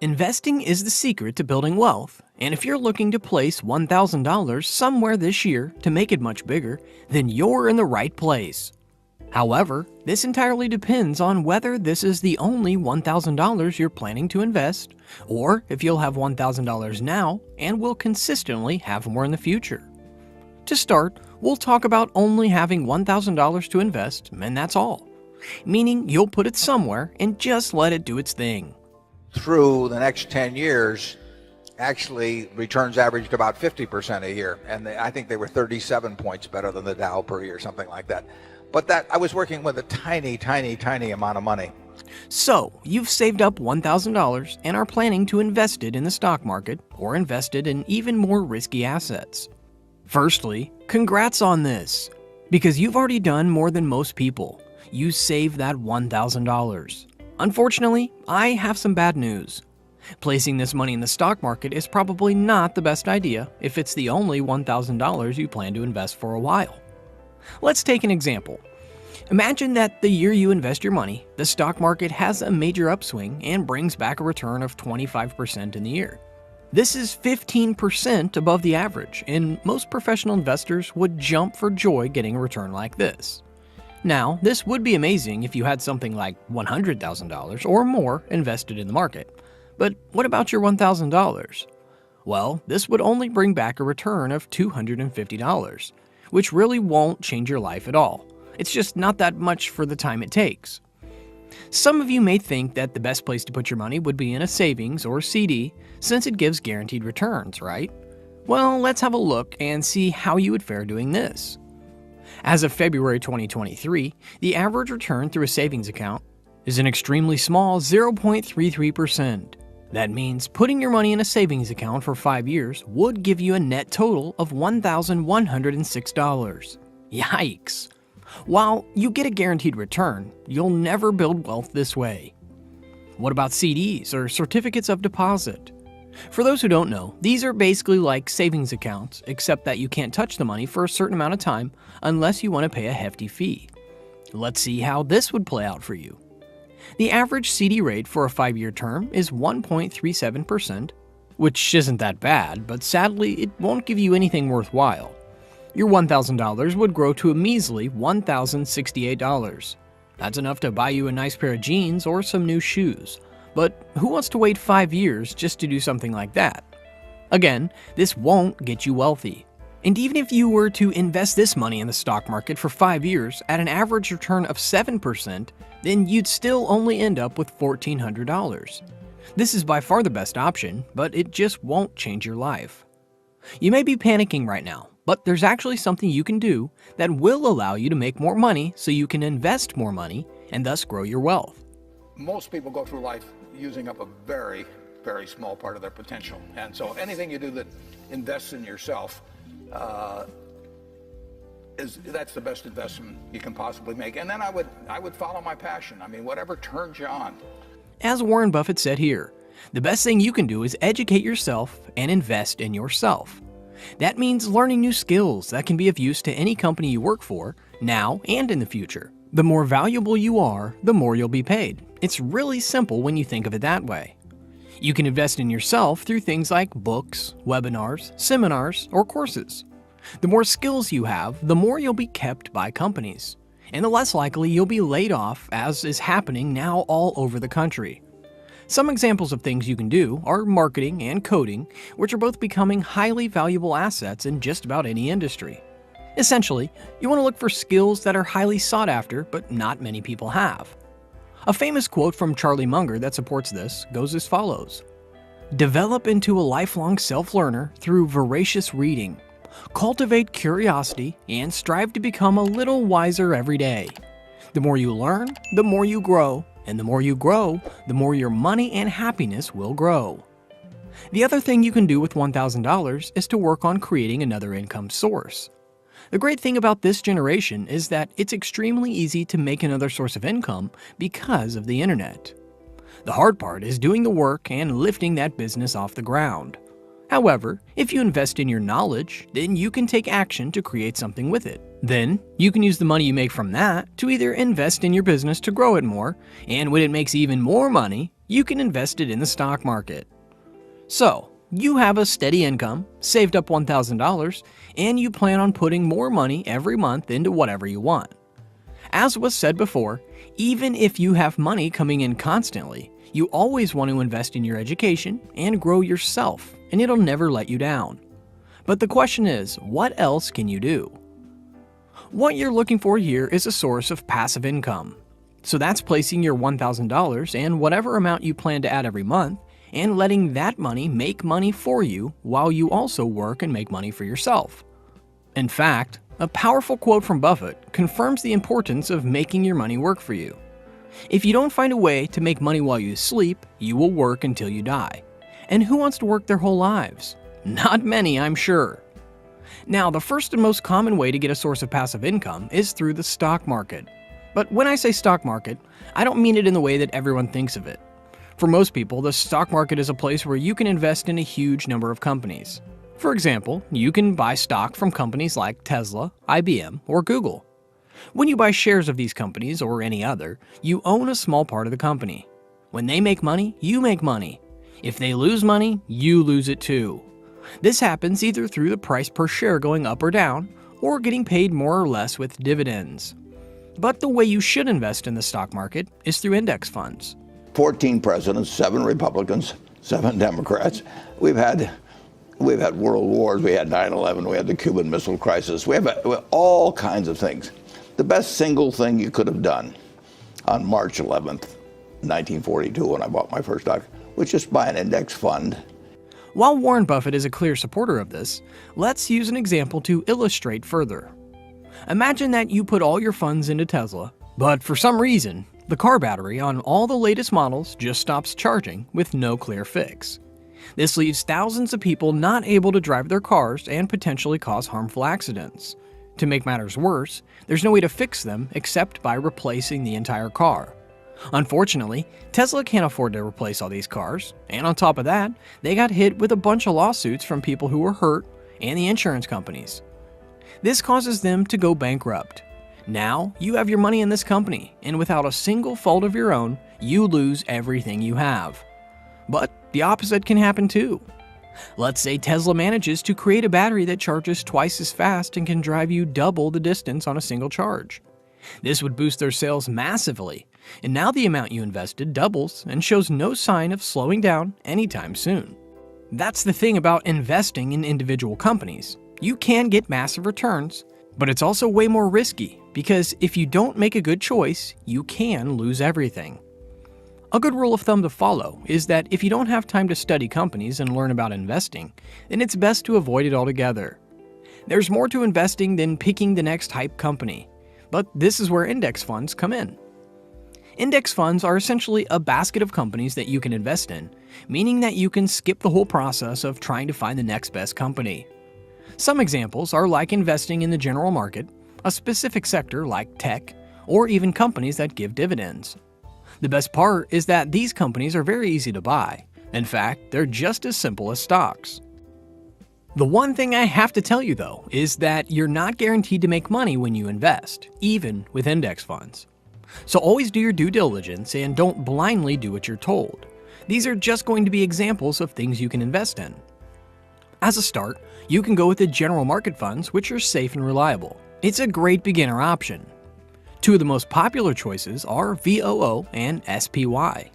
Investing is the secret to building wealth, and if you're looking to place $1,000 somewhere this year to make it much bigger, then you're in the right place. However, this entirely depends on whether this is the only $1,000 you're planning to invest, or if you'll have $1,000 now and will consistently have more in the future. To start, we'll talk about only having $1,000 to invest, and that's all. Meaning you'll put it somewhere and just let it do its thing. Through the next 10 years, actually returns averaged about 50% a year, and I think they were 37 points better than the Dow per year, something like that. But that I was working with a tiny amount of money. So, you've saved up $1,000 and are planning to invest it in the stock market or invest it in even more risky assets. Firstly, congrats on this, because you've already done more than most people. You saved that $1,000. Unfortunately, I have some bad news. Placing this money in the stock market is probably not the best idea if it's the only $1,000 you plan to invest for a while. Let's take an example. Imagine that the year you invest your money, the stock market has a major upswing and brings back a return of 25% in the year. This is 15% above the average, and most professional investors would jump for joy getting a return like this. Now, this would be amazing if you had something like $100,000 or more invested in the market. But what about your $1,000? Well, this would only bring back a return of $250, which really won't change your life at all. It's just not that much for the time it takes. Some of you may think that the best place to put your money would be in a savings or CD, since it gives guaranteed returns, right? Well, let's have a look and see how you would fare doing this. As of February 2023, the average return through a savings account is an extremely small 0.33%. That means putting your money in a savings account for 5 years would give you a net total of $1,106. Yikes! While you get a guaranteed return, you'll never build wealth this way. What about CDs or certificates of deposit? For those who don't know, these are basically like savings accounts, except that you can't touch the money for a certain amount of time unless you want to pay a hefty fee. Let's see how this would play out for you. The average CD rate for a 5-year term is 1.37%, which isn't that bad, but sadly it won't give you anything worthwhile. Your $1,000 would grow to a measly $1,068. That's enough to buy you a nice pair of jeans or some new shoes. But who wants to wait 5 years just to do something like that? Again, this won't get you wealthy. And even if you were to invest this money in the stock market for 5 years at an average return of 7%, then you'd still only end up with $1,400. This is by far the best option, but it just won't change your life. You may be panicking right now, but there's actually something you can do that will allow you to make more money so you can invest more money and thus grow your wealth. Most people go through life using up a very small part of their potential. And so anything you do that invests in yourself, that's the best investment you can possibly make. And then I would follow my passion. I mean, whatever turns you on. As Warren Buffett said here, the best thing you can do is educate yourself and invest in yourself. That means learning new skills that can be of use to any company you work for, now and in the future. The more valuable you are, the more you'll be paid. It's really simple when you think of it that way. You can invest in yourself through things like books, webinars, seminars, or courses. The more skills you have, the more you'll be kept by companies, and the less likely you'll be laid off, as is happening now all over the country. Some examples of things you can do are marketing and coding, which are both becoming highly valuable assets in just about any industry. Essentially, you want to look for skills that are highly sought after, but not many people have. A famous quote from Charlie Munger that supports this goes as follows: "Develop into a lifelong self-learner through voracious reading. Cultivate curiosity and strive to become a little wiser every day. The more you learn, the more you grow, and the more you grow, the more your money and happiness will grow." The other thing you can do with $1,000 is to work on creating another income source. The great thing about this generation is that it's extremely easy to make another source of income because of the internet. The hard part is doing the work and lifting that business off the ground. However, if you invest in your knowledge, then you can take action to create something with it. Then, you can use the money you make from that to either invest in your business to grow it more, and when it makes even more money, you can invest it in the stock market. So, you have a steady income, saved up $1,000, and you plan on putting more money every month into whatever you want. As was said before, even if you have money coming in constantly, you always want to invest in your education and grow yourself, and it'll never let you down. But the question is, what else can you do? What you're looking for here is a source of passive income. So that's placing your $1,000 and whatever amount you plan to add every month, and letting that money make money for you while you also work and make money for yourself. In fact, a powerful quote from Buffett confirms the importance of making your money work for you. If you don't find a way to make money while you sleep, you will work until you die. And who wants to work their whole lives? Not many, I'm sure. Now, the first and most common way to get a source of passive income is through the stock market. But when I say stock market, I don't mean it in the way that everyone thinks of it. For most people, the stock market is a place where you can invest in a huge number of companies. For example, you can buy stock from companies like Tesla, IBM, or Google. When you buy shares of these companies or any other, you own a small part of the company. When they make money, you make money. If they lose money, you lose it too. This happens either through the price per share going up or down, or getting paid more or less with dividends. But the way you should invest in the stock market is through index funds. 14 presidents, 7 Republicans, 7 Democrats. We've had world wars. We had 9/11. We had the Cuban Missile Crisis. We have all kinds of things. The best single thing you could have done on March 11th, 1942, when I bought my first stock, was just buy an index fund. While Warren Buffett is a clear supporter of this, let's use an example to illustrate further. Imagine that you put all your funds into Tesla, but for some reason, the car battery on all the latest models just stops charging with no clear fix. This leaves thousands of people not able to drive their cars and potentially cause harmful accidents. To make matters worse, there's no way to fix them except by replacing the entire car. Unfortunately, Tesla can't afford to replace all these cars, and on top of that, they got hit with a bunch of lawsuits from people who were hurt and the insurance companies. This causes them to go bankrupt. Now, you have your money in this company, and without a single fault of your own, you lose everything you have. But the opposite can happen too. Let's say Tesla manages to create a battery that charges twice as fast and can drive you double the distance on a single charge. This would boost their sales massively, and now the amount you invested doubles and shows no sign of slowing down anytime soon. That's the thing about investing in individual companies. You can get massive returns, but it's also way more risky because if you don't make a good choice, you can lose everything. A good rule of thumb to follow is that if you don't have time to study companies and learn about investing, then it's best to avoid it altogether. There's more to investing than picking the next hype company, but this is where index funds come in. Index funds are essentially a basket of companies that you can invest in, meaning that you can skip the whole process of trying to find the next best company. Some examples are like investing in the general market, a specific sector like tech, or even companies that give dividends. The best part is that these companies are very easy to buy. In fact, they're just as simple as stocks. The one thing I have to tell you though is that you're not guaranteed to make money when you invest, even with index funds. So always do your due diligence and don't blindly do what you're told. These are just going to be examples of things you can invest in. As a start, you can go with the general market funds, which are safe and reliable. It's a great beginner option. Two of the most popular choices are VOO and SPY.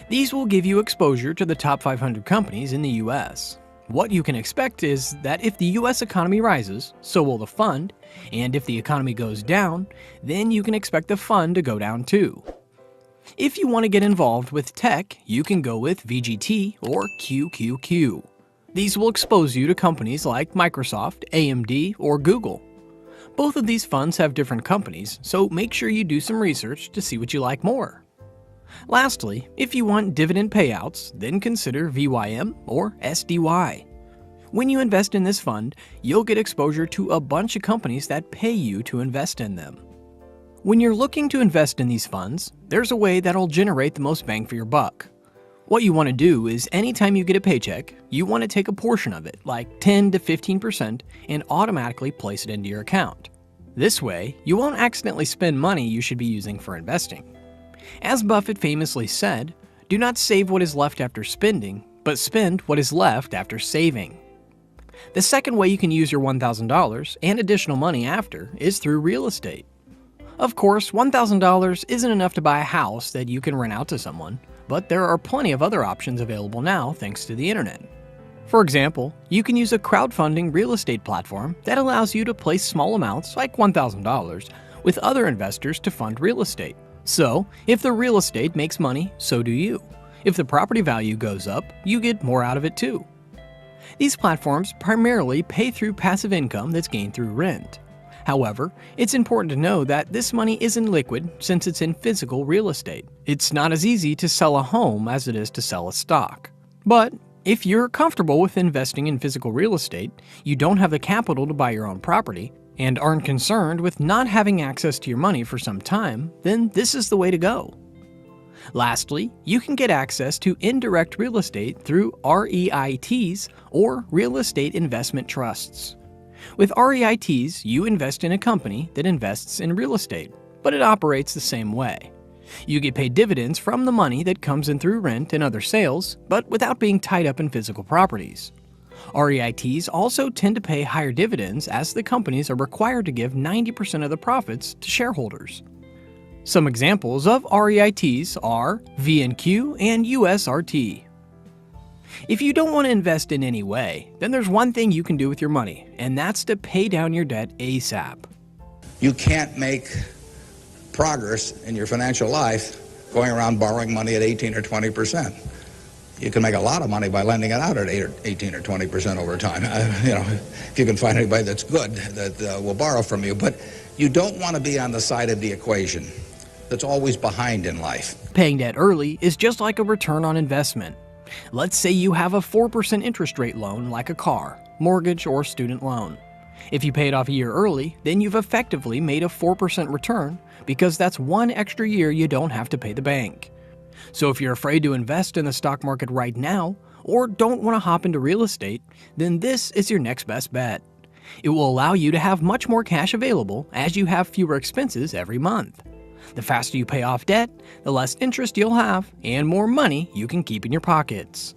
These will give you exposure to the top 500 companies in the US. What you can expect is that if the US economy rises, so will the fund, and if the economy goes down, then you can expect the fund to go down too. If you want to get involved with tech, you can go with VGT or QQQ. These will expose you to companies like Microsoft, AMD, or Google. Both of these funds have different companies, so make sure you do some research to see what you like more. Lastly, if you want dividend payouts, then consider VYM or SDY. When you invest in this fund, you'll get exposure to a bunch of companies that pay you to invest in them. When you're looking to invest in these funds, there's a way that'll generate the most bang for your buck. What you want to do is anytime you get a paycheck, you want to take a portion of it, like 10 to 15%, and automatically place it into your account. This way, you won't accidentally spend money you should be using for investing. As Buffett famously said, Do not save what is left after spending, but spend what is left after saving. The second way you can use your $1,000 and additional money after is through real estate. Of course, $1,000 isn't enough to buy a house that you can rent out to someone, but there are plenty of other options available now thanks to the internet. For example, you can use a crowdfunding real estate platform that allows you to place small amounts, like $1,000, with other investors to fund real estate. So, if the real estate makes money, so do you. If the property value goes up, you get more out of it too. These platforms primarily pay through passive income that's gained through rent. However, it's important to know that this money isn't liquid since it's in physical real estate. It's not as easy to sell a home as it is to sell a stock. But if you're comfortable with investing in physical real estate, you don't have the capital to buy your own property, and aren't concerned with not having access to your money for some time, then this is the way to go. Lastly, you can get access to indirect real estate through REITs or real estate investment trusts. With REITs, you invest in a company that invests in real estate, but it operates the same way. You get paid dividends from the money that comes in through rent and other sales, but without being tied up in physical properties. REITs also tend to pay higher dividends as the companies are required to give 90% of the profits to shareholders. Some examples of REITs are VNQ and USRT. If you don't want to invest in any way, then there's one thing you can do with your money, and that's to pay down your debt ASAP. You can't make progress in your financial life going around borrowing money at 18 or 20%. You can make a lot of money by lending it out at 18 or 20% over time. If you can find anybody that's good that will borrow from you. But you don't want to be on the side of the equation that's always behind in life. Paying debt early is just like a return on investment. Let's say you have a 4% interest rate loan like a car, mortgage, or student loan. If you pay it off a year early, then you've effectively made a 4% return because that's one extra year you don't have to pay the bank. So if you're afraid to invest in the stock market right now, or don't want to hop into real estate, then this is your next best bet. It will allow you to have much more cash available as you have fewer expenses every month. The faster you pay off debt, the less interest you'll have, and more money you can keep in your pockets.